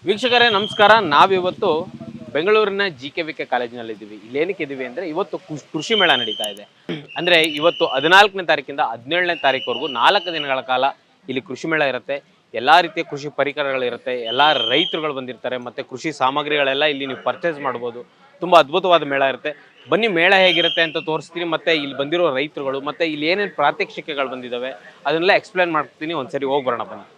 ವೀಕ್ಷಕರೇ ನಮಸ್ಕಾರ. ನಾವಿವತ್ತು ಬೆಂಗಳೂರಿನ GKVK ಕಾಲೇಜಿನಲ್ಲಿದ್ದೀವಿ. ಇಲ್ಲೇನಕ್ಕೆ ಇದ್ದೀವಿ ಅಂದರೆ ಇವತ್ತು ಕೃಷಿ ಮೇಳ ನಡೀತಾ ಇದೆ. ಅಂದರೆ ಇವತ್ತು 14ನೇ ತಾರೀಕಿಂದ 17ನೇ ತಾರೀಕುವರೆಗೂ 4 ದಿನಗಳ ಕಾಲ ಇಲ್ಲಿ ಕೃಷಿ ಮೇಳ ಇರುತ್ತೆ. ಎಲ್ಲ ರೀತಿಯ ಕೃಷಿ ಪರಿಕರಗಳಿರುತ್ತೆ, ಎಲ್ಲ ರೈತರುಗಳು ಬಂದಿರ್ತಾರೆ, ಮತ್ತು ಕೃಷಿ ಸಾಮಗ್ರಿಗಳೆಲ್ಲ ಇಲ್ಲಿ ನೀವು ಪರ್ಚೇಸ್ ಮಾಡ್ಬೋದು. ತುಂಬ ಅದ್ಭುತವಾದ ಮೇಳ ಇರುತ್ತೆ. ಬನ್ನಿ ಮೇಳ ಹೇಗಿರುತ್ತೆ ಅಂತ ತೋರಿಸ್ತೀನಿ, ಮತ್ತು ಇಲ್ಲಿ ಬಂದಿರೋ ರೈತರುಗಳು ಮತ್ತು ಇಲ್ಲಿ ಏನೇನು ಪ್ರಾತ್ಯಕ್ಷಿಕೆಗಳು ಬಂದಿದ್ದಾವೆ ಅದನ್ನೆಲ್ಲ ಎಕ್ಸ್ಪ್ಲೇನ್ ಮಾಡ್ತೀನಿ. ಒಂದ್ಸರಿ ಹೋಗಿ ಬರೋಣ ಬನ್ನಿ.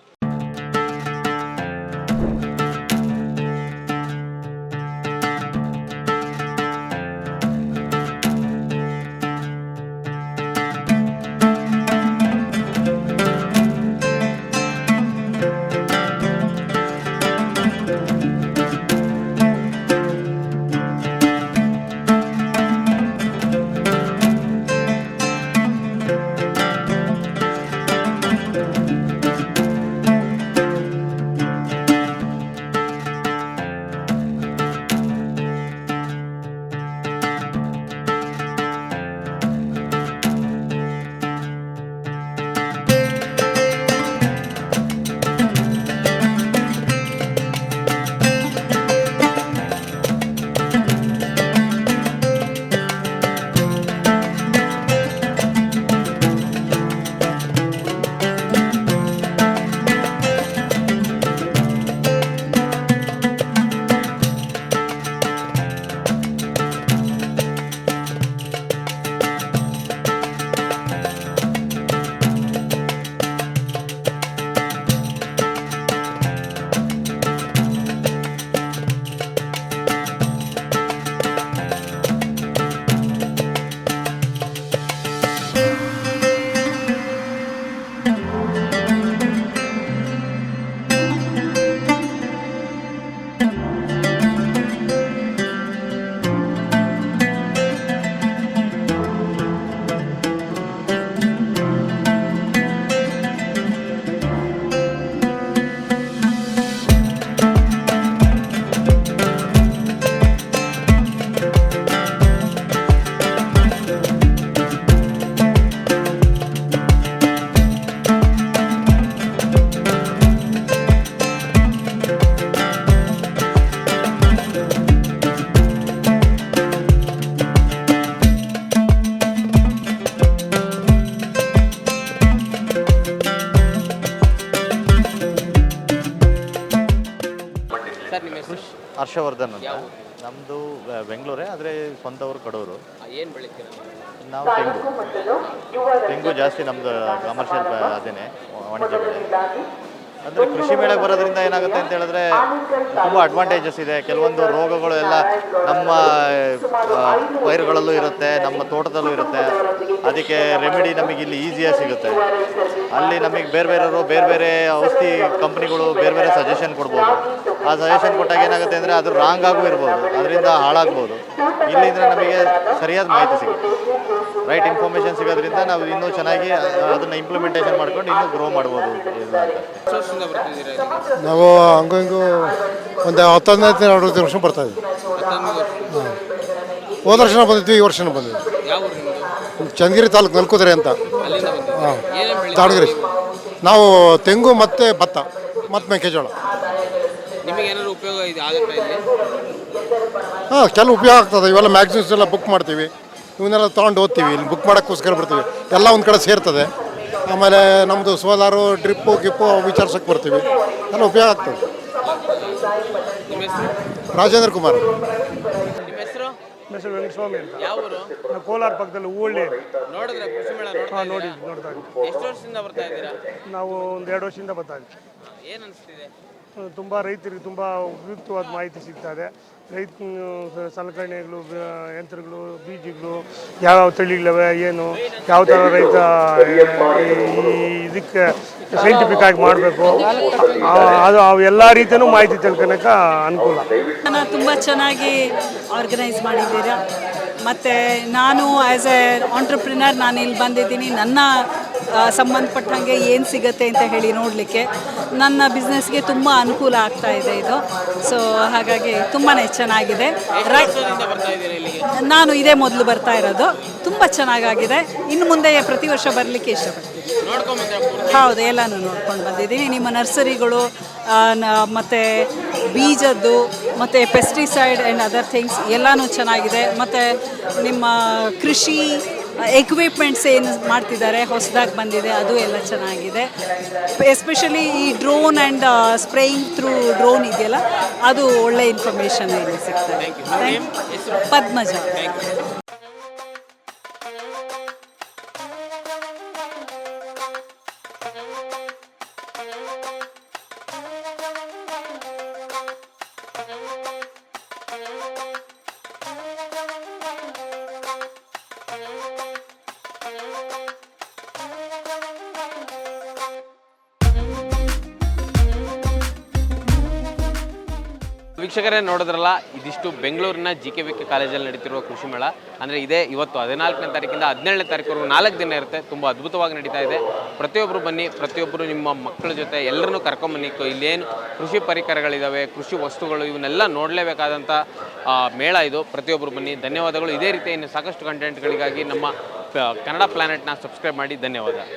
ಹರ್ಷವರ್ಧನ್ ಅಂತ. ನಮ್ಮದು ಬೆಂಗಳೂರೇ, ಆದರೆ ಸ್ವಂತ ಊರು ಕಡೂರು. ಏನು ಬೆಳಿತೀರ ನಾವು ತೆಂಗು ಜಾಸ್ತಿ ನಮ್ಮದು ಕಮರ್ಷಿಯಲ್ ಅದೇನೆ ವಾಣಿಜ್ಯ ಬೆಳೆ. ಅಂದರೆ ಕೃಷಿ ಮೇಳಕ್ಕೆ ಬರೋದ್ರಿಂದ ಏನಾಗುತ್ತೆ ಅಂತ ಹೇಳಿದ್ರೆ ತುಂಬ ಅಡ್ವಾಂಟೇಜಸ್ ಇದೆ. ಕೆಲವೊಂದು ರೋಗಗಳು ಎಲ್ಲ ನಮ್ಮ ಪೈರುಗಳಲ್ಲೂ ಇರುತ್ತೆ, ನಮ್ಮ ತೋಟದಲ್ಲೂ ಇರುತ್ತೆ. ಅದಕ್ಕೆ ರೆಮಿಡಿ ನಮಗೆ ಇಲ್ಲಿ ಈಸಿಯಾಗಿ ಸಿಗುತ್ತೆ. ಅಲ್ಲಿ ನಮಗೆ ಬೇರೆ ಬೇರೆ ಔಷಧಿ ಕಂಪ್ನಿಗಳು ಬೇರೆ ಸಜೆಷನ್ ಕೊಡ್ಬೋದು. ಆ ಸಜೆಷನ್ ಕೊಟ್ಟಾಗ ಏನಾಗುತ್ತೆ ಅಂದರೆ ಅದು ರಾಂಗ್ ಆಗೂ ಇರ್ಬೋದು, ಅದರಿಂದ ಹಾಳಾಗ್ಬೋದು. ಇಲ್ಲಿಂದರೆ ನಮಗೆ ಸರಿಯಾದ ಮಾಹಿತಿ ಸಿಗುತ್ತೆ, ರೈಟ್ ಇನ್ಫಾರ್ಮೇಷನ್ ಸಿಗೋದ್ರಿಂದ ನಾವು ಇನ್ನೂ ಚೆನ್ನಾಗಿ ಅದನ್ನು ಇಂಪ್ಲಿಮೆಂಟೇಷನ್ ಮಾಡ್ಕೊಂಡು ಇನ್ನೂ ಗ್ರೋ ಮಾಡ್ಬೋದು. ನಾವು ಹಂಗೂ ಹಿಂಗೂ ಒಂದು 19-20 ವರ್ಷ ಬರ್ತಾ ಇದ್ವಿ. ಹೋದ ವರ್ಷ ಬಂದಿದ್ವಿ, ಈ ವರ್ಷನೂ ಬಂದಿದ್ವಿ. ಚನ್ನಗಿರಿ ತಾಲೂಕು ನಲ್ಕುದ್ರೆ ಅಂತ. ಹಾಂ, ದಾವಣಗೆರೆ. ನಾವು ತೆಂಗು ಮತ್ತು ಭತ್ತ ಮತ್ತು ಮೆಕ್ಕೆಜೋಳ. ಹಾಂ, ಕೆಲವು ಉಪಯೋಗ ಆಗ್ತದೆ. ಇವೆಲ್ಲ ಮ್ಯಾಗ್ಝಿನ್ಸ್ ಎಲ್ಲ ಬುಕ್ ಮಾಡ್ತೀವಿ, ಇವನ್ನೆಲ್ಲ ತೊಗೊಂಡು ಓದ್ತೀವಿ. ಇಲ್ಲಿ ಬುಕ್ ಮಾಡೋಕ್ಕೋಸ್ಕರ ಬರ್ತೀವಿ. ಎಲ್ಲ ಒಂದು ಕಡೆ ಸೇರ್ತದೆ. ಆಮೇಲೆ ನಮ್ಮದು ಸೋಲಾರು, ಡ್ರಿಪ್ಪು ಗಿಪ್ಪು ವಿಚಾರಿಸೋಕ್ಕೆ ಬರ್ತೀವಿ. ಎಲ್ಲ ಉಪಯೋಗ ಆಗ್ತದೆ. ರಾಜೇಂದ್ರ ಕುಮಾರ್. ಹೆಸರು ವೆಂಕಟಸ್ವಾಮಿ ಅಂತ. ನಾವು ಕೋಲಾರ ಪಕ್ಕದಲ್ಲಿ ಹೂವಳ್ಳಿ. ಹಾಂ, ನೋಡ್ತಾ ಇದ್ದೀವಿ. ಎಷ್ಟು ವರ್ಷದಿಂದ ಬರ್ತಾ ಇದ್ದೀರಾ? ನಾವು ಒಂದು 2 ವರ್ಷದಿಂದ ಬರ್ತಾ ಇದ್ದೀವಿ. ಏನು ಅನಿಸ್ತಿದೆ? ತುಂಬ ರೈತರಿಗೆ ತುಂಬ ಉಪಯುಕ್ತವಾದ ಮಾಹಿತಿ ಸಿಗ್ತಾ ಇದೆ. ರೈತ ಸಲಕರಣೆಗಳು, ಯಂತ್ರಗಳು, ಬೀಜಗಳು, ಯಾವ್ಯಾವ ತಳಿಗಳಿವೆ, ಏನು ಯಾವ ಥರ ರೈತ ಇದಕ್ಕೆ ಸೈಂಟಿಫಿಕ್ ಆಗಿ ಮಾಡಬೇಕು, ಅದು ಎಲ್ಲ ರೀತಿಯೂ ಮಾಹಿತಿ ತಿಳ್ಕೊಳಕ್ಕೆ ಅನುಕೂಲ. ತುಂಬ ಚೆನ್ನಾಗಿ ಆರ್ಗನೈಸ್ ಮಾಡಿದ್ದೀರಾ. ಮತ್ತು ನಾನು ಆ್ಯಸ್ ಎ ಆಂಟ್ರಪ್ರಿನರ್ ನಾನು ಇಲ್ಲಿ ಬಂದಿದ್ದೀನಿ. ನನ್ನ ಸಂಬಂಧಪಟ್ಟಂಗೆ ಏನು ಸಿಗುತ್ತೆ ಅಂತ ಹೇಳಿ ನೋಡಲಿಕ್ಕೆ ನನ್ನ ಬಿಸ್ನೆಸ್ಗೆ ತುಂಬ ಅನುಕೂಲ ಆಗ್ತಾ ಇದೆ ಇದು. ಸೊ ಹಾಗಾಗಿ ತುಂಬಾ ಚೆನ್ನಾಗಿದೆ. ನಾನು ಇದೇ ಮೊದಲು ಬರ್ತಾ ಇರೋದು. ತುಂಬ ಚೆನ್ನಾಗಾಗಿದೆ. ಇನ್ನು ಮುಂದೆ ಪ್ರತಿ ವರ್ಷ ಬರಲಿಕ್ಕೆ ಇಷ್ಟಪಡ್ತೀನಿ. ಹೌದು, ಎಲ್ಲನೂ ನೋಡ್ಕೊಂಡು ಬಂದಿದ್ದೀನಿ. ನಿಮ್ಮ ನರ್ಸರಿಗಳು ಮತ್ತು ಬೀಜದ್ದು ಮತ್ತು ಪೆಸ್ಟಿಸೈಡ್ ಆ್ಯಂಡ್ ಅದರ್ ಥಿಂಗ್ಸ್ ಎಲ್ಲನೂ ಚೆನ್ನಾಗಿದೆ. ಮತ್ತು ನಿಮ್ಮ ಕೃಷಿ ಎಕ್ವಿಪ್ಮೆಂಟ್ಸ್ ಏನು ಮಾಡ್ತಿದ್ದಾರೆ ಹೊಸದಾಗಿ ಬಂದಿದೆ ಅದು ಎಲ್ಲ ಚೆನ್ನಾಗಿದೆ. ಎಸ್ಪೆಷಲಿ ಈ drone and spraying through drone ಇದೆಯಲ್ಲ ಅದು ಒಳ್ಳೆ ಇನ್ಫಾರ್ಮೇಷನ್ ಇಲ್ಲಿ ಸಿಗ್ತದೆ. ಪದ್ಮಜ. ವೀಕ್ಷಕರೇ ನೋಡಿದ್ರಲ್ಲ, ಇದಿಷ್ಟು ಬೆಂಗಳೂರಿನ GKVK ಕಾಲೇಜಲ್ಲಿ ನಡೀತಿರುವ ಕೃಷಿ ಮೇಳ. ಅಂದರೆ ಇದೇ ಇವತ್ತು 14ನೇ ತಾರೀಕಿಂದ 17ನೇ ತಾರೀಕುವರೆಗೂ 4 ದಿನ ಇರುತ್ತೆ. ತುಂಬ ಅದ್ಭುತವಾಗಿ ನಡೀತಾ ಇದೆ. ಪ್ರತಿಯೊಬ್ಬರು ಬನ್ನಿ, ಪ್ರತಿಯೊಬ್ಬರು ನಿಮ್ಮ ಮಕ್ಕಳ ಜೊತೆ ಎಲ್ಲರನ್ನೂ ಕರ್ಕೊಂಬನ್ನಿ. ಇಲ್ಲೇನು ಕೃಷಿ ಪರಿಕರಗಳಿದ್ದಾವೆ, ಕೃಷಿ ವಸ್ತುಗಳು, ಇವನ್ನೆಲ್ಲ ನೋಡಲೇಬೇಕಾದಂಥ ಮೇಳ ಇದು. ಪ್ರತಿಯೊಬ್ಬರು ಬನ್ನಿ. ಧನ್ಯವಾದಗಳು. ಇದೇ ರೀತಿ ಇನ್ನು ಸಾಕಷ್ಟು ಕಂಟೆಂಟ್ಗಳಿಗಾಗಿ ನಮ್ಮ ಕನ್ನಡ ಪ್ಲಾನೆಟ್ನ ಸಬ್ಸ್ಕ್ರೈಬ್ ಮಾಡಿ. ಧನ್ಯವಾದ.